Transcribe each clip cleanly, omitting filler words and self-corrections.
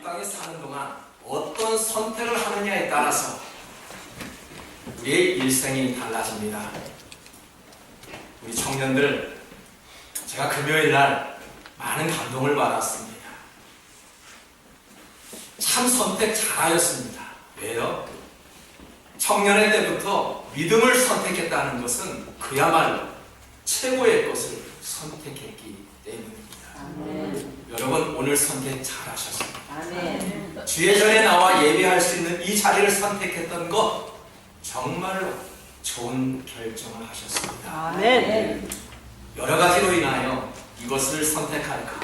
땅에 사는 동안 어떤 선택을 하느냐에 따라서 우리의 일생이 달라집니다. 우리 청년들, 제가 금요일 날 많은 감동을 받았습니다. 참 선택 잘하였습니다. 왜요? 청년의 때부터 믿음을 선택했다는 것은 그야말로 최고의 것을 선택했기 때문입니다. 아멘. 여러분, 오늘 선택 잘하셨습니다. 아멘. 주의 전에 나와 예배할 수 있는 이 자리를 선택했던 것 정말로 좋은 결정을 하셨습니다. 아멘. 여러 가지로 인하여 이것을 선택할까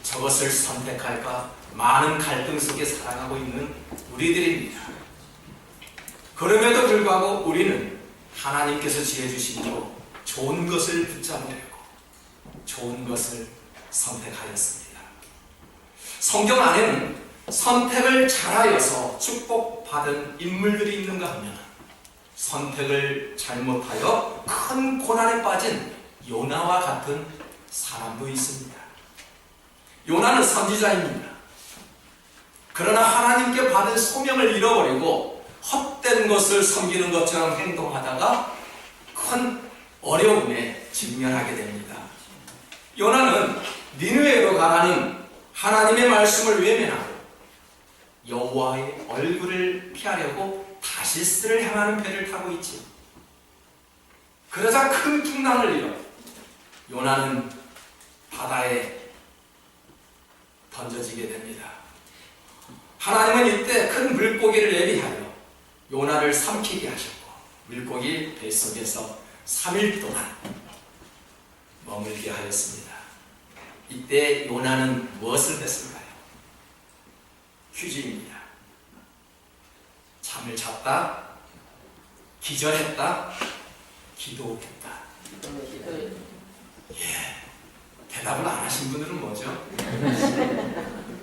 저것을 선택할까 많은 갈등 속에 살아가고 있는 우리들입니다. 그럼에도 불구하고 우리는 하나님께서 지혜 주신 대로 좋은 것을 붙잡으려고 좋은 것을 선택하였습니다. 성경 안에는 선택을 잘하여서 축복받은 인물들이 있는가 하면 선택을 잘못하여 큰 고난에 빠진 요나와 같은 사람도 있습니다. 요나는 선지자입니다. 그러나 하나님께 받은 소명을 잃어버리고 헛된 것을 섬기는 것처럼 행동하다가 큰 어려움에 직면하게 됩니다. 요나는 니느웨로 가라는 하나님의 말씀을 외면하고 여호와의 얼굴을 피하려고 다시스를 향하는 배를 타고 있지. 그러자 큰 풍랑을 일어 요나는 바다에 던져지게 됩니다. 하나님은 이때 큰 물고기를 예비하여 요나를 삼키게 하셨고 물고기 뱃속에서 3일 동안 머물게 하였습니다. 이때 요나는 무엇을 했을까요? 휴지입니다. 잠을 잤다, 기절했다, 기도했다. 대답을 안 하신 분들은 뭐죠?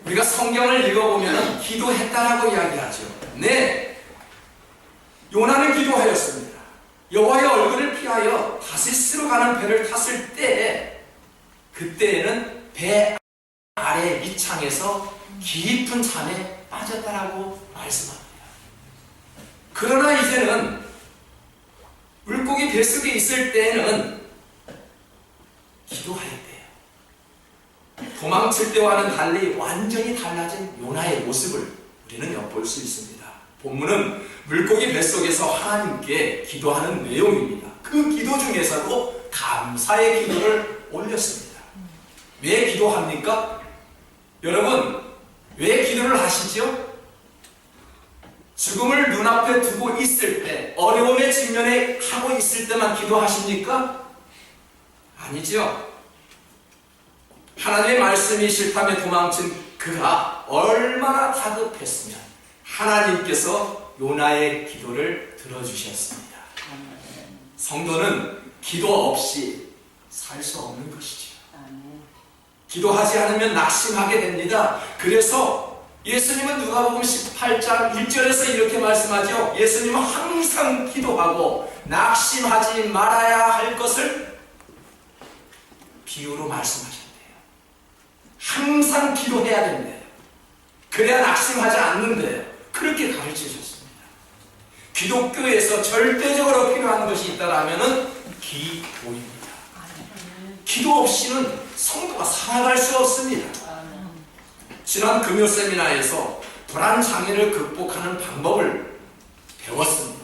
우리가 성경을 읽어보면 기도했다라고 이야기하죠. 네, 요나는 기도하였습니다. 여호와의 얼굴을 피하여 다시스로 가는 배를 탔을 때 그때에는 배 아래 밑창에서 깊은 잠에 빠졌다라고 말씀합니다. 그러나 이제는 물고기 뱃속에 있을 때에는 기도할 때예요. 도망칠 때와는 달리 완전히 달라진 요나의 모습을 우리는 엿볼 수 있습니다. 본문은 물고기 뱃속에서 하나님께 기도하는 내용입니다. 그 기도 중에서도 감사의 기도를 올렸습니다. 왜 기도합니까? 여러분, 왜 기도를 하시죠? 죽음을 눈앞에 두고 있을 때, 어려움에 직면해 하고 있을 때만 기도하십니까? 아니죠. 하나님의 말씀이 싫다며 도망친 그가 얼마나 다급했으면 하나님께서 요나의 기도를 들어주셨습니다. 성도는 기도 없이 살 수 없는 것이죠. 기도하지 않으면 낙심하게 됩니다. 그래서 예수님은 누가복음 18장 1절에서 이렇게 말씀하죠. 예수님은 항상 기도하고 낙심하지 말아야 할 것을 비유로 말씀하셨대요. 항상 기도해야 된대요. 그래야 낙심하지 않는데요. 그렇게 가르치셨습니다. 기독교에서 절대적으로 필요한 것이 있다면 기도입니다. 기도 없이는 성도가 살아갈 수 없습니다. 지난 금요 세미나에서 불안 장애를 극복하는 방법을 배웠습니다.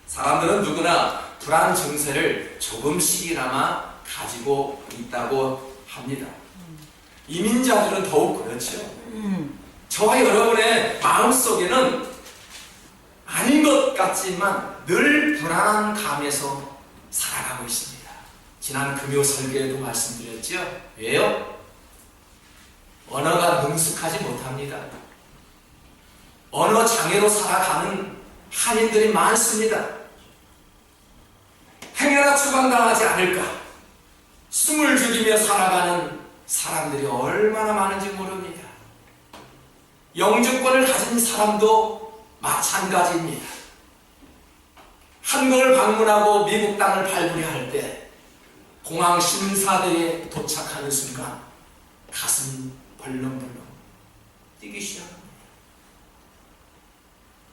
사람들은 누구나 불안 증세를 조금씩이나마 가지고 있다고 합니다. 이민자들은 더욱 그렇죠. 저와 여러분의 마음속에는 아닌 것 같지만 늘 불안한 감에서 살아가고 있습니다. 지난 금요 설교에도 말씀드렸죠. 왜요? 언어가 능숙하지 못합니다. 언어 장애로 살아가는 한인들이 많습니다. 행여나 추방당하지 않을까 숨을 죽이며 살아가는 사람들이 얼마나 많은지 모릅니다. 영주권을 가진 사람도 마찬가지입니다. 한국을 방문하고 미국 땅을 밟으려 할 때 공항 심사대에 도착하는 순간 가슴이 벌렁벌렁 뛰기 시작합니다.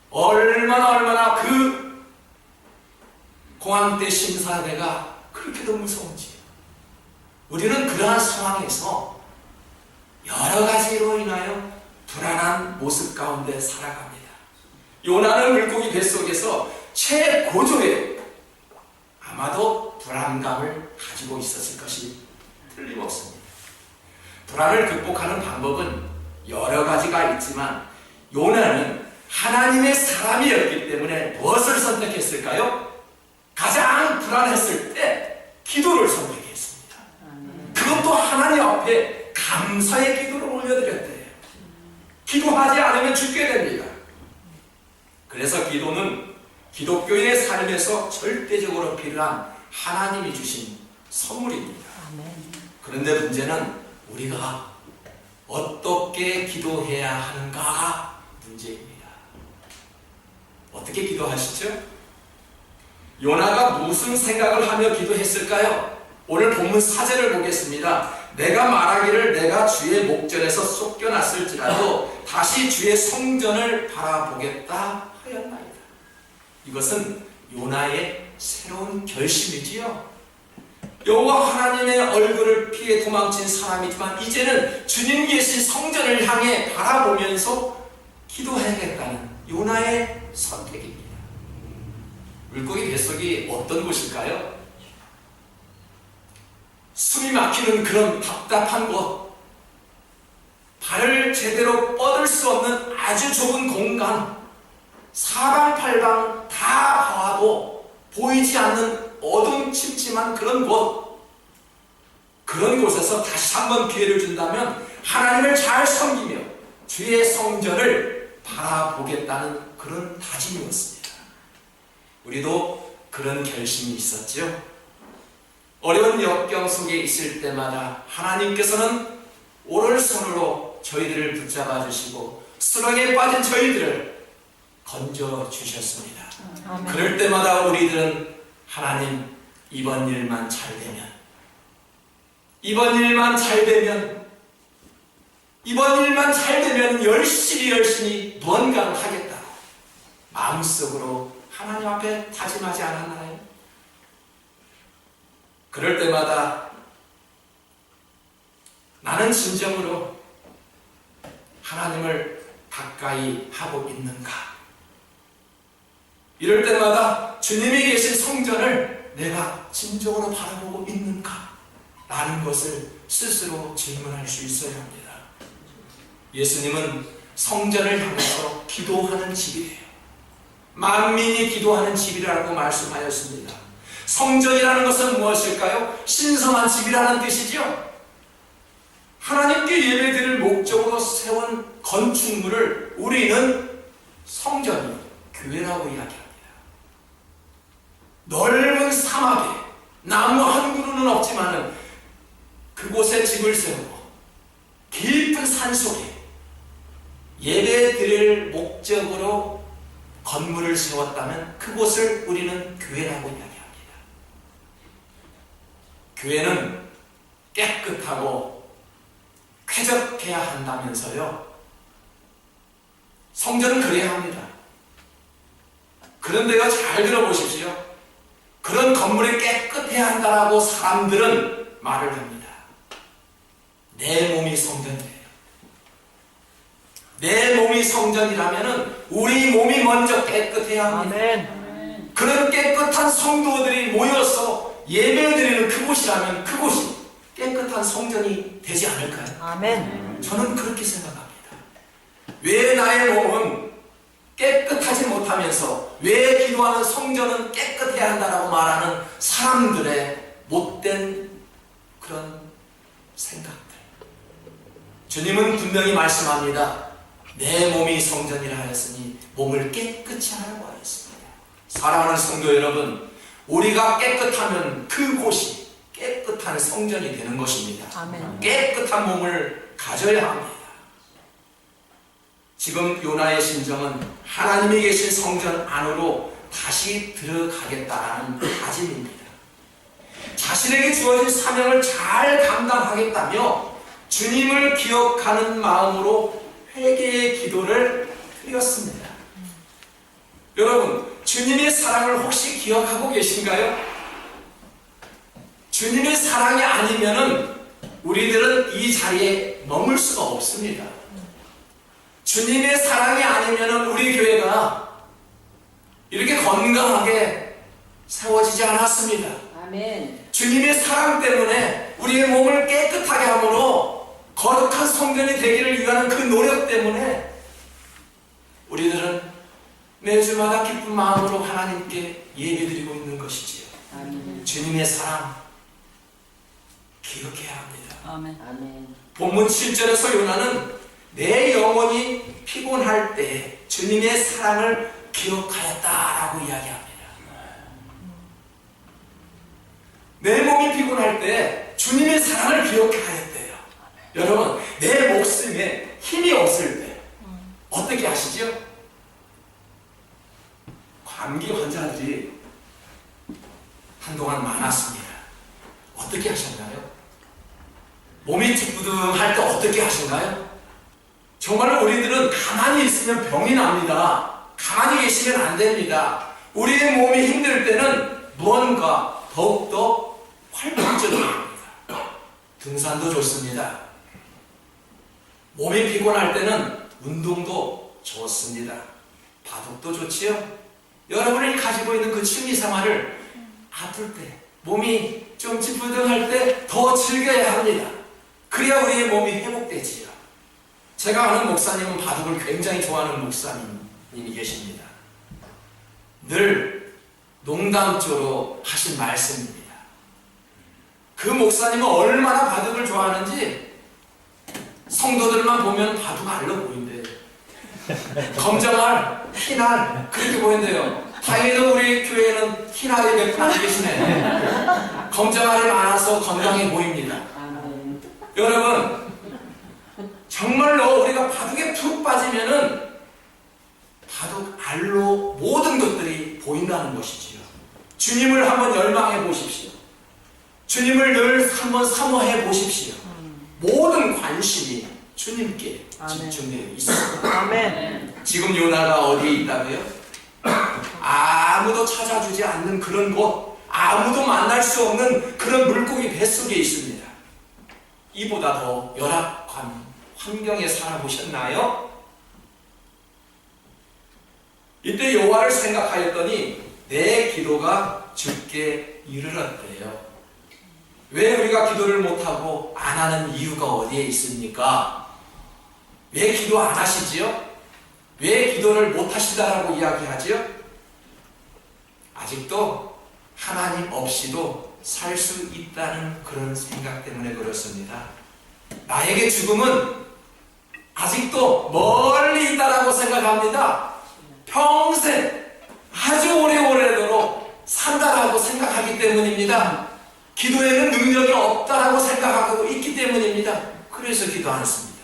얼마나 그 공황 때 심사대가 그렇게도 무서운지 우리는 그러한 상황에서 여러 가지로 인하여 불안한 모습 가운데 살아갑니다. 요나는 물고기 뱃속에서 최고조에 아마도 불안감을 가지고 있었을 것이 틀림없습니다. 불안을 극복하는 방법은 여러 가지가 있지만 요나는 하나님의 사람이었기 때문에 무엇을 선택했을까요? 가장 불안했을 때 기도를 선택했습니다. 그것도 하나님 앞에 감사의 기도를 올려드렸대요. 기도하지 않으면 죽게 됩니다. 그래서 기도는 기독교인의 삶에서 절대적으로 필요한 하나님이 주신 선물입니다. 그런데 문제는 우리가 어떻게 기도해야 하는가가 문제입니다. 어떻게 기도하시죠? 요나가 무슨 생각을 하며 기도했을까요? 오늘 본문 4절을 보겠습니다. 내가 말하기를 내가 주의 목전에서 쫓겨났을지라도 다시 주의 성전을 바라보겠다 하였나이다. 이것은 요나의 새로운 결심이지요. 여호와 하나님의 얼굴을 피해 도망친 사람이지만 이제는 주님 계신 성전을 향해 바라보면서 기도해야겠다는 요나의 선택입니다. 물고기 뱃속이 어떤 곳일까요? 숨이 막히는 그런 답답한 곳, 발을 제대로 뻗을 수 없는 아주 좁은 공간, 사방팔방 다 봐도 보이지 않는 어둠침침한 그런 곳, 그런 곳에서 다시 한번 기회를 준다면 하나님을 잘 섬기며 주의 성전을 바라보겠다는 그런 다짐이었습니다. 우리도 그런 결심이 있었죠. 어려운 역경 속에 있을 때마다 하나님께서는 오른손으로 저희들을 붙잡아 주시고 수렁에 빠진 저희들을 건져 주셨습니다. 그럴 때마다 우리들은 하나님, 이번 일만 잘 되면, 이번 일만 잘 되면 열심히 무언가를 하겠다고 마음속으로 하나님 앞에 다짐하지 않았나요? 그럴 때마다 나는 진정으로 하나님을 가까이 하고 있는가? 이럴 때마다 주님이 계신 성전을 내가 진정으로 바라보고 있는가? 라는 것을 스스로 질문할 수 있어야 합니다. 예수님은 성전을 향해서 기도하는 집이에요. 만민이 기도하는 집이라고 말씀하였습니다. 성전이라는 것은 무엇일까요? 신성한 집이라는 뜻이죠. 하나님께 예배드릴 목적으로 세운 건축물을 우리는 성전이 교회라고 이야기합니다. 넓은 사막에 나무 한 그루는 없지만은 그곳에 집을 세우고 깊은 산속에 예배드릴 목적으로 건물을 세웠다면 그곳을 우리는 교회라고 이야기합니다. 교회는 깨끗하고 쾌적해야 한다면서요. 성전은 그래야 합니다. 그런데요, 잘 들어보십시오. 그런 건물이 깨끗해야 한다라고 사람들은 말을 합니다. 내 몸이 성전이에요. 내 몸이 성전이라면은 우리 몸이 먼저 깨끗해야 합니다. 아멘. 그런 깨끗한 성도들이 모여서 예배드리는 그곳이라면 그곳이 깨끗한 성전이 되지 않을까요? 아멘. 저는 그렇게 생각합니다. 왜 나의 몸은 깨끗하지 못하면서 왜 기도하는 성전은 깨끗해야 한다라고 말하는 사람들의 못된 그런 생각들. 주님은 분명히 말씀합니다. 내 몸이 성전이라 하였으니 몸을 깨끗이 하라고 하였습니다. 사랑하는 성도 여러분, 우리가 깨끗하면 그곳이 깨끗한 성전이 되는 것입니다. 아멘. 깨끗한 몸을 가져야 합니다. 지금 요나의 심정은 하나님이 계신 성전 안으로 다시 들어가겠다는 다짐입니다. 자신에게 주어진 사명을 잘 감당하겠다며 주님을 기억하는 마음으로 회개의 기도를 드렸습니다. 여러분, 주님의 사랑을 혹시 기억하고 계신가요? 주님의 사랑이 아니면은 우리들은 이 자리에 머물 수가 없습니다. 주님의 사랑이 아니면은 우리 교회가 이렇게 건강하게 세워지지 않았습니다. 아멘. 주님의 사랑 때문에 우리의 몸을 깨끗하게 함으로 거룩한 성전이 되기를 위한 그 노력 때문에 우리들은 매주마다 기쁜 마음으로 하나님께 예배드리고 있는 것이지요. 아멘. 주님의 사랑 기억해야 합니다. 아멘. 아멘. 본문 7절에서 요나는 내 영혼이 피곤할 때 주님의 사랑을 기억하였다라고 이야기합니다. 내 몸이 피곤할 때 주님의 사랑을 기억하였대요. 여러분, 내 목숨에 힘이 없을 때 어떻게 하시죠? 감기 환자들이 한동안 많았습니다. 어떻게 하셨나요? 몸이 찌뿌둥할 때 어떻게 하셨나요? 정말 우리들은 가만히 있으면 병이 납니다. 가만히 계시면 안 됩니다. 우리의 몸이 힘들 때는 무언가 더욱더 활발해져야 합니다. 등산도 좋습니다. 몸이 피곤할 때는 운동도 좋습니다. 바둑도 좋지요. 여러분이 가지고 있는 그 취미 생활을 아플 때, 몸이 좀 찌뿌둥할 때 더 즐겨야 합니다. 그래야 우리의 몸이 회복되지요. 제가 아는 목사님은 바둑을 굉장히 좋아하는 목사님이 계십니다. 늘 농담조로 하신 말씀입니다. 그 목사님은 얼마나 바둑을 좋아하는지 성도들만 보면 바둑 알러 보인대요. 검정알, 흰알 그렇게 보인대요. 다행히도 우리 교회는 흰알이 몇 분 안 계시네. 검정알이 많아서 건강해 보입니다. 아멘. 여러분, 정말로 우리가 바둑에 푹 빠지면은 바둑 알로 모든 것들이 보인다는 것이지요. 주님을 한번 열망해 보십시오. 주님을 늘 한번 사모해 보십시오. 모든 관심이 주님께 아멘. 집중되어 있습니다. 아멘. 지금 요나가 어디에 있다고요? 아무도 찾아주지 않는 그런 곳, 아무도 만날 수 없는 그런 물고기 뱃속에 있습니다. 이보다 더 열악한 환경에 살아보셨나요? 이때 여호와를 생각하였더니 내 기도가 주께 이르렀대요. 왜 우리가 기도를 못하고 안 하는 이유가 어디에 있습니까? 왜 기도 안 하시지요? 왜 기도를 못 하신다라고 이야기하지요? 아직도 하나님 없이도 살 수 있다는 그런 생각 때문에 그렇습니다. 나에게 죽음은 아직도 멀리 있다라고 생각합니다. 평생 아주 오래오래도록 산다라고 생각하기 때문입니다. 기도에는 능력이 없다라고 생각하고 있기 때문입니다. 그래서 기도 안 했습니다.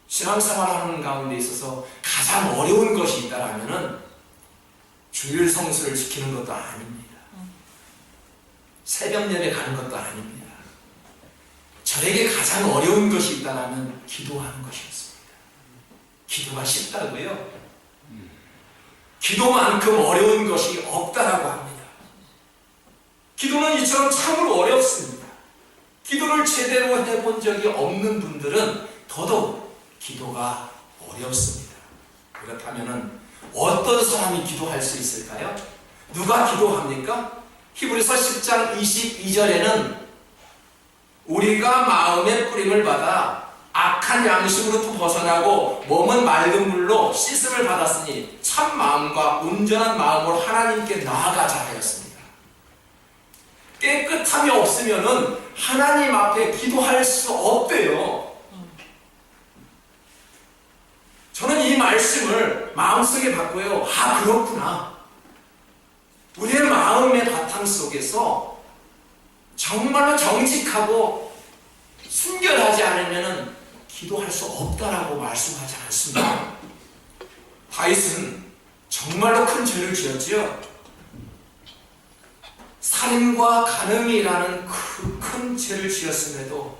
신앙생활하는 가운데 있어서 가장 어려운 것이 있다라면은 주일 성수를 지키는 것도 아닙니다. 새벽 예배 가는 것도 아닙니다. 저에게 가장 어려운 것이 있다라면 기도하는 것이었습니다. 기도가 쉽다고요? 기도만큼 어려운 것이 없다라고 합니다. 기도는 이처럼 참으로 어렵습니다. 기도를 제대로 해본 적이 없는 분들은 더더욱 기도가 어렵습니다. 그렇다면 어떤 사람이 기도할 수 있을까요? 누가 기도합니까? 히브리서 10장 22절에는 우리가 마음의 뿌림을 받아 악한 양심으로부터 벗어나고 몸은 맑은 물로 씻음을 받았으니 참 마음과 온전한 마음으로 하나님께 나아가자 하였습니다. 깨끗함이 없으면은 하나님 앞에 기도할 수 없대요. 저는 이 말씀을 마음속에 받고요. 아, 그렇구나. 우리의 마음의 바탕 속에서 정말로 정직하고 순결하지 않으면 기도할 수 없다라고 말씀하지 않습니다. 다윗은 정말로 큰 죄를 지었지요. 살인과 간음이라는 큰 죄를 지었음에도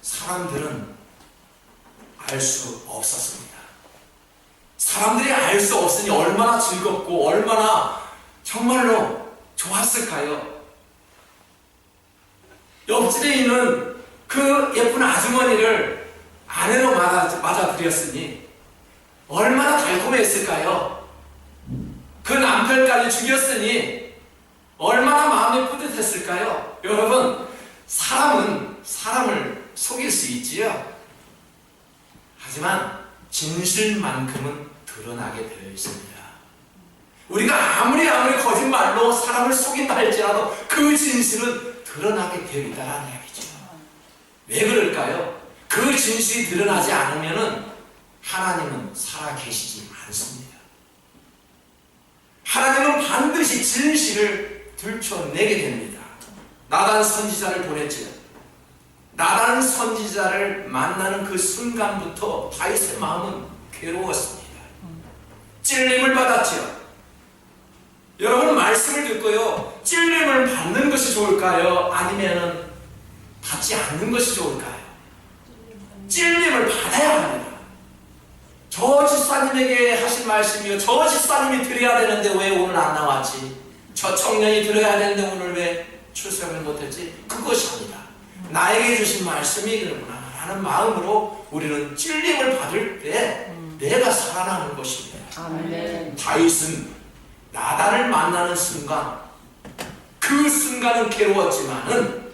사람들은 알 수 없었습니다. 사람들이 알 수 없으니 얼마나 즐겁고 얼마나 정말로 좋았을까요? 옆집에 있는 그 예쁜 아주머니를 아내로 맞아들였으니 얼마나 달콤했을까요? 그 남편까지 죽였으니 얼마나 마음이 뿌듯했을까요? 여러분, 사람은 사람을 속일 수 있지요. 하지만 진실만큼은 드러나게 되어 있습니다. 우리가 아무리 거짓말로 사람을 속인다 할지라도 그 진실은 드러나게 되어 있다는 이야기죠. 왜 그럴까요? 그 진실이 드러나지 않으면 하나님은 살아계시지 않습니다. 하나님은 반드시 진실을 들춰내게 됩니다. 나단 선지자를 보냈지요. 나단 선지자를 만나는 그 순간부터 다윗의 마음은 괴로웠습니다. 찔림을 받았지요. 여러분, 말씀을 듣고요, 찔림을 받는 것이 좋을까요? 아니면 받지 않는 것이 좋을까요? 찔림을 받아야 합니다. 저 집사님에게 하신 말씀이요, 저 집사님이 드려야 되는데 왜 오늘 안 나왔지? 저 청년이 드려야 되는데 오늘 왜 출석을 못했지? 그것이 아니다. 나에게 주신 말씀이구나 하는 마음으로 우리는 찔림을 받을 때 내가 살아나는 것입니다. 아멘. 다윗은 나단을 만나는 순간, 그 순간은 괴로웠지만은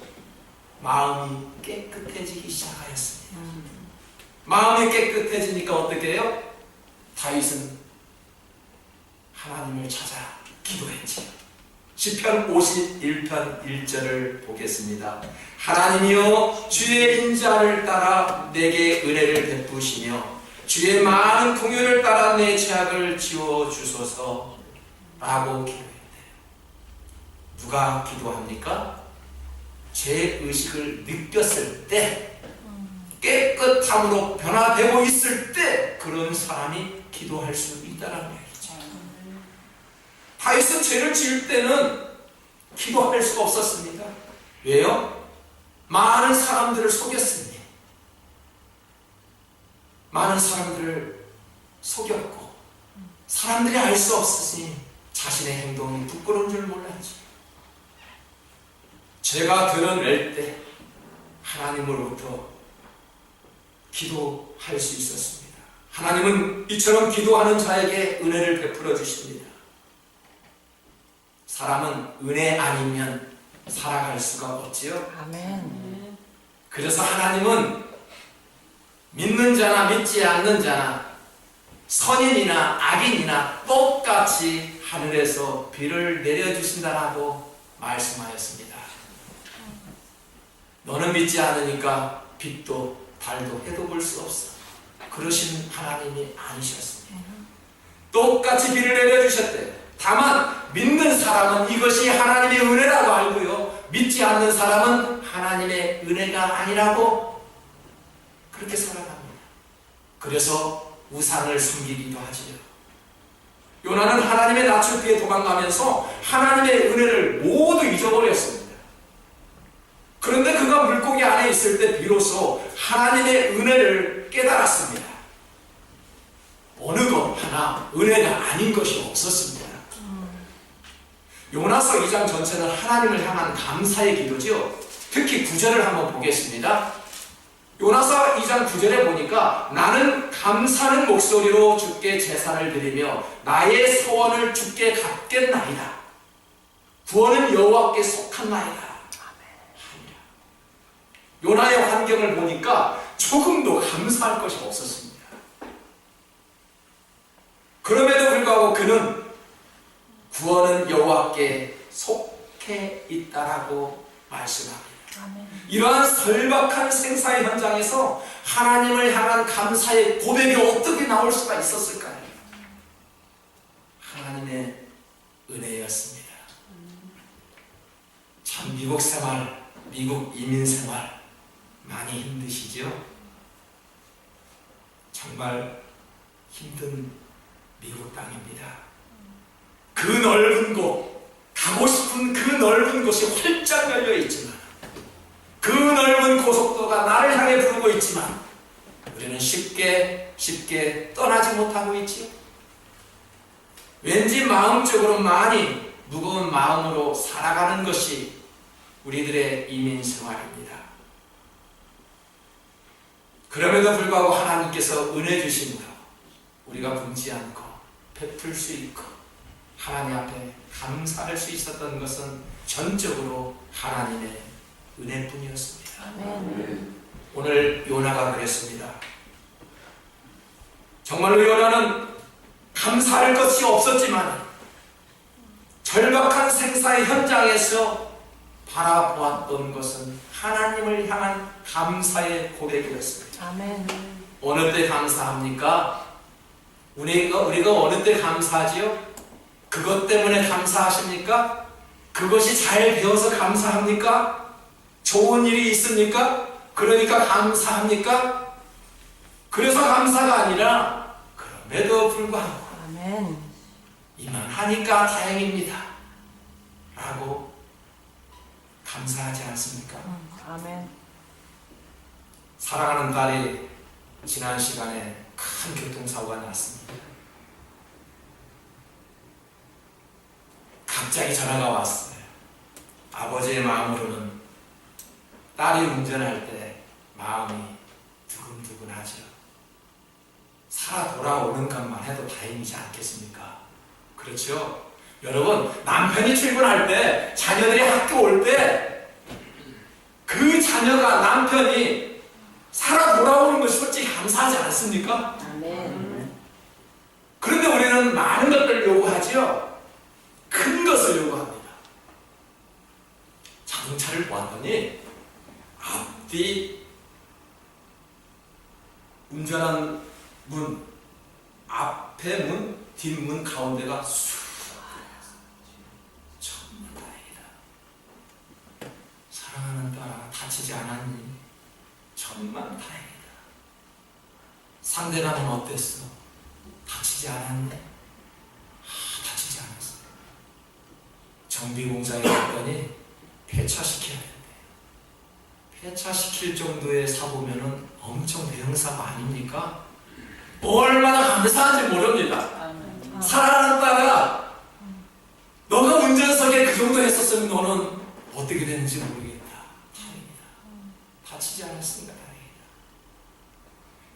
마음이 깨끗해지기 시작하였습니다. 마음이 깨끗해지니까 어떻게 해요? 다윗은 하나님을 찾아 기도했지요. 시편 51편 1절을 보겠습니다. 하나님이여, 주의 인자를 따라 내게 은혜를 베푸시며 주의 많은 긍휼을 따라 내 죄악을 지워주소서 라고 기도했대요. 누가 기도합니까? 죄의식을 느꼈을 때, 깨끗함으로 변화되고 있을 때 그런 사람이 기도할 수 있다는 얘기죠. 다윗은 죄를 지을 때는 기도할 수가 없었습니다. 왜요? 많은 사람들을 속였으니, 많은 사람들을 속였고 사람들이 알 수 없으니 자신의 행동이 부끄러운 줄 몰랐지. 죄가 드러낼 때 하나님으로부터 기도할 수 있었습니다. 하나님은 이처럼 기도하는 자에게 은혜를 베풀어 주십니다. 사람은 은혜 아니면 살아갈 수가 없지요. 아멘. 그래서 하나님은 믿는 자나 믿지 않는 자나 선인이나 악인이나 똑같이 하늘에서 비를 내려주신다라고 말씀하였습니다. 너는 믿지 않으니까 빛도 달도 해도 볼 수 없어. 그러신 하나님이 아니셨습니다. 똑같이 비를 내려주셨대요. 다만 믿는 사람은 이것이 하나님의 은혜라고 알고요, 믿지 않는 사람은 하나님의 은혜가 아니라고 그렇게 살아갑니다. 그래서 우상을 섬기기도 하지요. 요나는 하나님의 낯을 피해 도망가면서 하나님의 은혜를 모두 잊어버렸습니다. 그런데 그가 물고기 안에 있을 때 비로소 하나님의 은혜를 깨달았습니다. 어느 것 하나 은혜가 아닌 것이 없었습니다. 요나서 2장 전체는 하나님을 향한 감사의 기도죠. 특히 9절을 한번 보겠습니다. 요나서 2장 9절에 보니까 나는 감사하는 목소리로 주께 제사를 드리며 나의 소원을 주께 갚겠나이다. 구원은 여호와께 속한나이다. 요나의 환경을 보니까 조금도 감사할 것이 없었습니다. 그럼에도 불구하고 그는 구원은 여호와께 속해 있다라고 말씀합니다. 이러한 절박한 생사의 현장에서 하나님을 향한 감사의 고백이 어떻게 나올 수가 있었을까요? 하나님의 은혜였습니다. 참 미국 생활, 미국 이민 생활 많이 힘드시죠? 정말 힘든 미국 땅입니다. 그 넓은 곳, 가고 싶은 그 넓은 곳이 활짝 열려 있지만, 그 넓은 고속도가 나를 향해 부르고 있지만 우리는 쉽게 떠나지 못하고 있지요. 왠지 마음적으로 많이 무거운 마음으로 살아가는 것이 우리들의 이민 생활입니다. 그럼에도 불구하고 하나님께서 은혜 주심으로 우리가 굶지 않고 베풀 수 있고 하나님 앞에 감사할 수 있었던 것은 전적으로 하나님의 은혜뿐이었습니다. 오늘 요나가 그랬습니다. 정말로 요나는 감사할 것이 없었지만 절박한 생사의 현장에서 바라보았던 것은 하나님을 향한 감사의 고백이었습니다. 아멘. 어느 때 감사합니까? 우리가 어느 때 감사하지요? 그것 때문에 감사하십니까? 그것이 잘 배워서 감사합니까? 좋은 일이 있습니까? 그러니까 감사합니까? 그래서 감사가 아니라 그럼에도 불구하고 아멘. 이만하니까 다행입니다 라고 감사하지 않습니까? 아멘. 사랑하는 딸이 지난 시간에 큰 교통사고가 났습니다. 갑자기 전화가 왔어요. 아버지의 마음으로는 딸이 운전할 때 마음이 두근두근하죠. 살아 돌아오는 것만 해도 다행이지 않겠습니까? 그렇죠? 여러분, 남편이 출근할 때, 자녀들이 학교 올 때, 그 자녀가, 남편이 살아 돌아오는 것이 솔직히 감사하지 않습니까? 아멘. 그런데 우리는 많은 것들을 요구하지요. 큰 것을 요구합니다. 자동차를 보았더니 앞뒤 운전한 문, 앞에 문, 뒷문 가운데가 정말 다행이다. 사랑하는 딸아, 다치지 않았니? 정말 다행이다. 상대방은 어땠어? 다치지 않았니? 다치지 않았어. 정비공장에 갔더니 폐차시켜야 된대. 폐차시킬 정도의 사고면은 엄청 대형 사고 아닙니까? 얼마나 감사한지 모릅니다. 아멘. 사랑하는 딸아, 너가 운전석에 그 정도 했었으면 너는 어떻게 됐는지 모르겠다. 다행이다. 다치지 않았으니까 다행이다.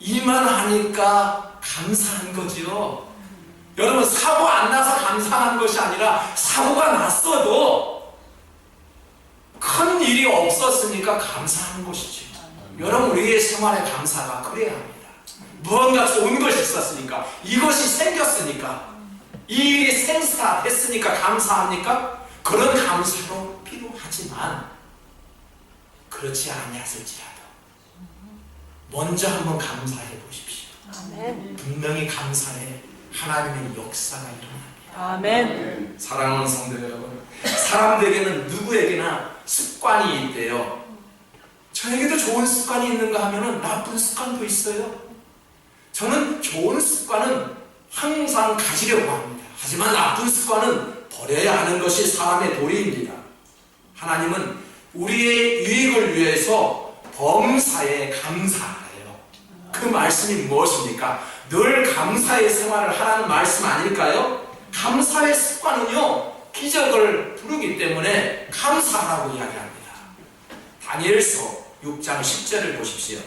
이만하니까 감사한 거지요. 여러분, 사고 안 나서 감사한 것이 아니라 사고가 났어도 큰 일이 없었으니까 감사한 것이죠. 여러분, 우리의 생활의 감사가 그래야 합니다. 무언가 좋은 것이 있었으니까, 이것이 생겼으니까, 이 일이 생사됐으니까 감사합니까? 그런 감사도 필요하지만 그렇지 아니었을지라도 먼저 한번 감사해 보십시오. 아멘. 분명히 감사해 하나님의 역사가 일어납니다. 아멘. 사랑하는 성도 여러분, 사람들에게는 누구에게나 습관이 있대요. 저에게도 좋은 습관이 있는가 하면은 나쁜 습관도 있어요. 저는 좋은 습관은 항상 가지려고 합니다. 하지만 나쁜 습관은 버려야 하는 것이 사람의 도리입니다. 하나님은 우리의 유익을 위해서 범사에 감사하래요. 그 말씀이 무엇입니까? 늘 감사의 생활을 하라는 말씀 아닐까요? 감사의 습관은요, 기적을 부르기 때문에 감사하라고 이야기합니다. 다니엘서 6장 10절을 보십시오.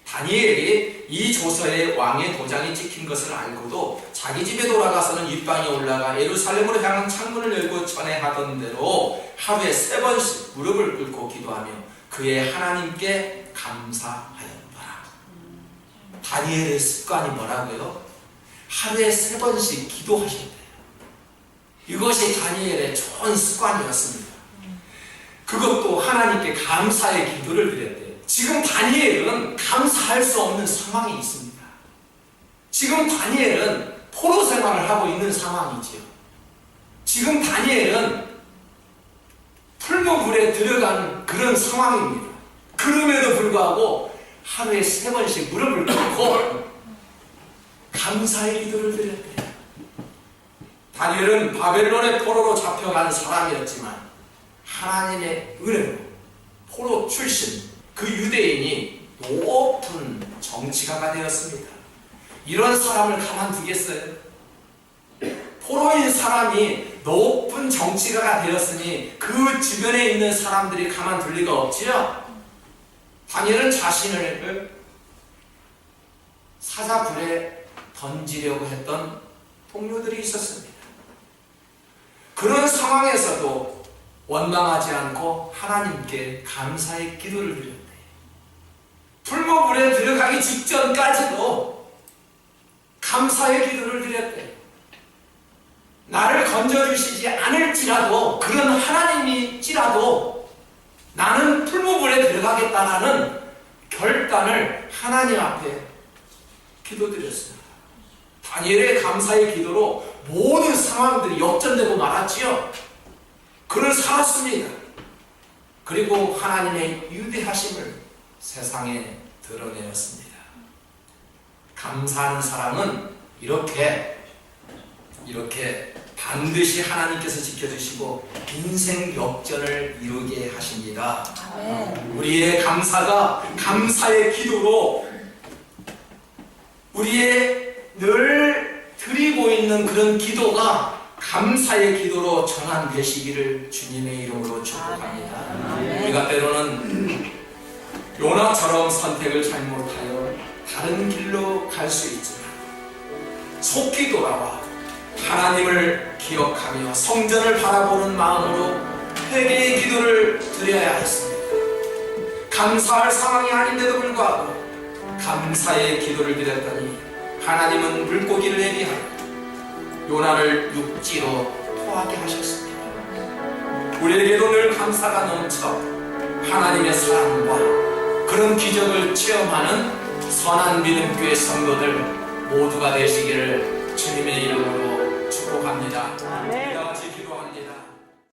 다니엘이 이 조서에 왕의 도장이 찍힌 것을 알고도 자기 집에 돌아가서는 윗방에 올라가 예루살렘으로 향한 창문을 열고 전해하던 대로 하루에 3번씩 무릎을 꿇고 기도하며 그의 하나님께 감사하였더라. 다니엘의 습관이 뭐라고요? 하루에 3번씩 기도하셨대요. 이것이 다니엘의 좋은 습관이었습니다. 그것도 하나님께 감사의 기도를 드렸대요. 지금 다니엘은 감사할 수 없는 상황이 있습니다. 지금 다니엘은 포로 생활을 하고 있는 상황이지요. 지금 다니엘은 풀무불에 들어간 그런 상황입니다. 그럼에도 불구하고 하루에 3번씩 무릎을 꿇고 감사의 기도를 드렸대요. 다니엘은 바벨론의 포로로 잡혀간 사람이었지만 하나님의 은혜로 포로 출신 그 유대인이 높은 정치가가 되었습니다. 이런 사람을 가만두겠어요? 포로인 사람이 높은 정치가가 되었으니 그 주변에 있는 사람들이 가만둘 리가 없지요. 다니엘은 자신을 사자굴에 던지려고 했던 동료들이 있었습니다. 그런 상황에서도 원망하지 않고 하나님께 감사의 기도를 드렸대요. 풀무불에 들어가기 직전까지도 감사의 기도를 드렸대요. 나를 건져주시지 않을지라도, 그런 하나님일지라도 나는 풀무불에 들어가겠다라는 결단을 하나님 앞에 기도드렸습니다. 다니엘의 감사의 기도로 모든 상황들이 역전되고 말았지요. 그는 살았습니다. 그리고 하나님의 위대하심을 세상에 드러내었습니다. 감사하는 사람은 이렇게 반드시 하나님께서 지켜주시고 인생 역전을 이루게 하십니다. 우리의 감사가, 감사의 기도로 우리의 늘 드리고 있는 그런 기도가 감사의 기도로 전환되시기를 주님의 이름으로 축복합니다. 우리가 때로는 요나처럼 선택을 잘못하여 다른 길로 갈 수 있지만 속히 돌아와 하나님을 기억하며 성전을 바라보는 마음으로 회개의 기도를 드려야 했습니다. 감사할 상황이 아닌데도 불구하고 감사의 기도를 드렸더니 하나님은 물고기를 예비하여 요나를 육지로 토하게 하셨습니다. 우리에게도 늘 감사가 넘쳐 하나님의 사랑과 그런 기적을 체험하는 선한 믿음교회 성도들 모두가 되시기를 주님의 이름으로 축복합니다.